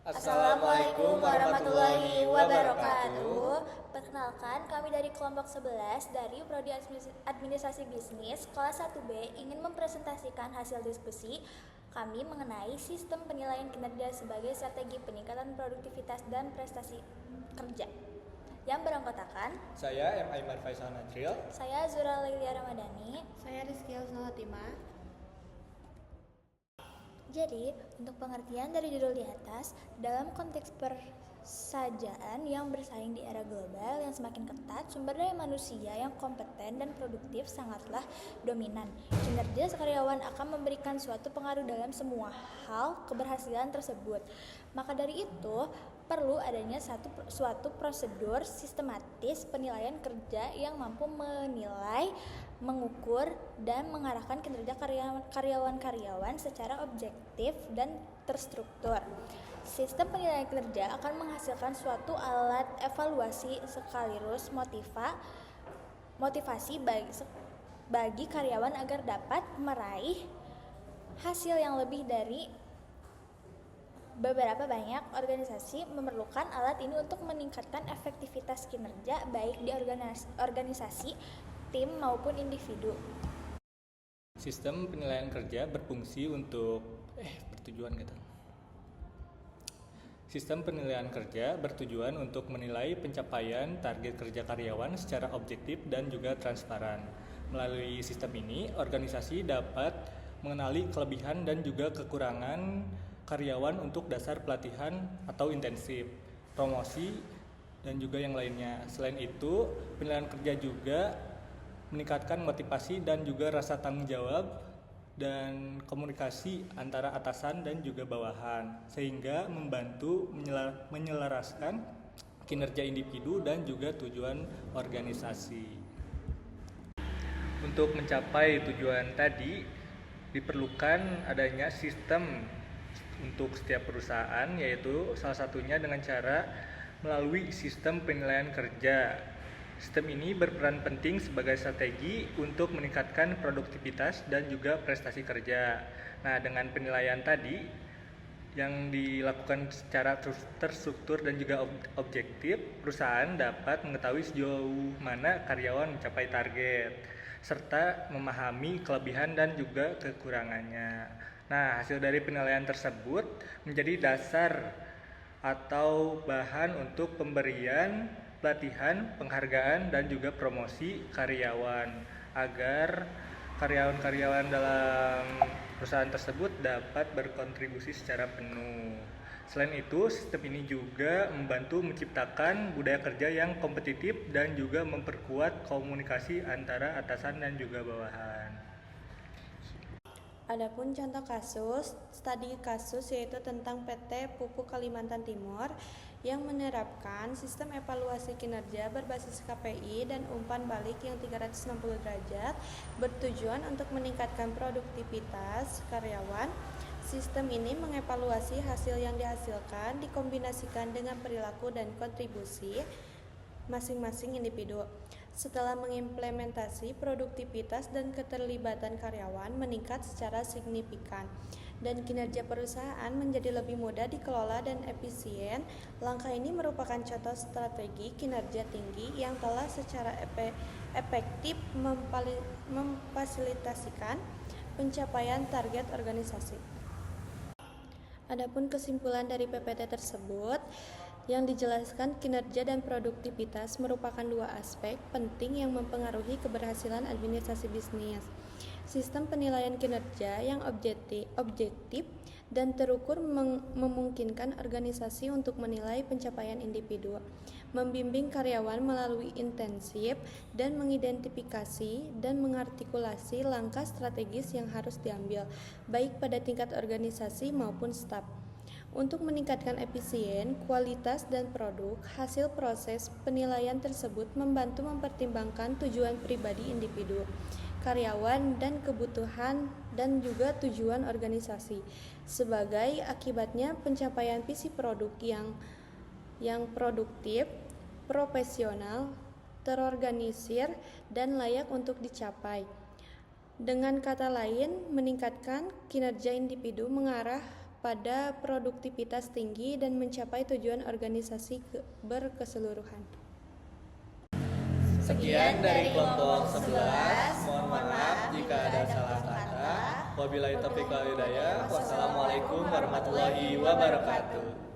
Assalamualaikum warahmatullahi wabarakatuh. Perkenalkan, kami dari kelompok 11 dari Prodi Administrasi Bisnis kelas 1B ingin mempresentasikan hasil diskusi kami mengenai sistem penilaian kinerja sebagai strategi peningkatan produktivitas dan prestasi kerja. Yang beranggotakan Saya M. Aimar Faisal Najril. saya Zura Lilia Ramadhani. Saya Rizky Alsalatima. Jadi, untuk pengertian dari judul di atas, dalam konteks persajaan yang bersaing di era global yang semakin ketat, sumber daya manusia yang kompeten dan produktif sangatlah dominan. Kinerja karyawan akan memberikan suatu pengaruh dalam semua hal keberhasilan tersebut. Maka dari itu, perlu adanya suatu prosedur sistematis penilaian kerja yang mampu menilai, mengukur, dan mengarahkan kinerja karyawan-karyawan secara objektif dan terstruktur. Sistem penilaian kinerja akan menghasilkan suatu alat evaluasi sekaligus motivasi bagi karyawan agar dapat meraih hasil yang lebih. Dari beberapa banyak organisasi memerlukan alat ini untuk meningkatkan efektivitas kinerja baik di organisasi, tim maupun individu. Sistem penilaian kerja berfungsi untuk Sistem penilaian kerja bertujuan untuk menilai pencapaian target kerja karyawan secara objektif dan juga transparan. Melalui sistem ini, organisasi dapat mengenali kelebihan dan juga kekurangan karyawan untuk dasar pelatihan atau intensif, promosi, dan juga yang lainnya. Selain itu, penilaian kerja juga meningkatkan motivasi dan juga rasa tanggung jawab dan komunikasi antara atasan dan juga bawahan, sehingga membantu menyelaraskan kinerja individu dan juga tujuan organisasi. Untuk mencapai tujuan tadi, diperlukan adanya sistem untuk setiap perusahaan, yaitu salah satunya dengan cara melalui sistem penilaian kerja. Sistem ini berperan penting sebagai strategi untuk meningkatkan produktivitas dan juga prestasi kerja. Nah, dengan penilaian tadi yang dilakukan secara terstruktur dan juga objektif, perusahaan dapat mengetahui sejauh mana karyawan mencapai target, serta memahami kelebihan dan juga kekurangannya. Nah, hasil dari penilaian tersebut menjadi dasar atau bahan untuk pemberian pelatihan, penghargaan, dan juga promosi karyawan agar karyawan-karyawan dalam perusahaan tersebut dapat berkontribusi secara penuh. Selain itu, sistem ini juga membantu menciptakan budaya kerja yang kompetitif dan juga memperkuat komunikasi antara atasan dan juga bawahan. Adapun contoh kasus, studi kasus yaitu tentang PT Pupuk Kalimantan Timur yang menerapkan sistem evaluasi kinerja berbasis KPI dan umpan balik yang 360 derajat bertujuan untuk meningkatkan produktivitas karyawan. Sistem ini mengevaluasi hasil yang dihasilkan dikombinasikan dengan perilaku dan kontribusi masing-masing individu. Setelah mengimplementasi, produktivitas dan keterlibatan karyawan meningkat secara signifikan dan kinerja perusahaan menjadi lebih mudah dikelola dan efisien. Langkah ini merupakan contoh strategi kinerja tinggi yang telah secara efektif memfasilitasikan pencapaian target organisasi. Adapun kesimpulan dari PPT tersebut, yang dijelaskan kinerja dan produktivitas merupakan dua aspek penting yang mempengaruhi keberhasilan administrasi bisnis. Sistem penilaian kinerja yang objektif dan terukur memungkinkan organisasi untuk menilai pencapaian individu, membimbing karyawan melalui intensif, dan mengidentifikasi dan mengartikulasi langkah strategis yang harus diambil, baik pada tingkat organisasi maupun staf. Untuk meningkatkan efisien, kualitas, dan produk, hasil proses penilaian tersebut membantu mempertimbangkan tujuan pribadi individu, karyawan, dan kebutuhan dan juga tujuan organisasi. Sebagai akibatnya, pencapaian visi produk yang produktif, profesional, terorganisir, dan layak untuk dicapai. Dengan kata lain, meningkatkan kinerja individu mengarah pada produktivitas tinggi dan mencapai tujuan organisasi berkeseluruhan. Sekian dari kelompok 11. Mohon maaf jika ada salah kata. Wabillahi taufiq wal hidayah. Wassalamualaikum warahmatullahi wabarakatuh.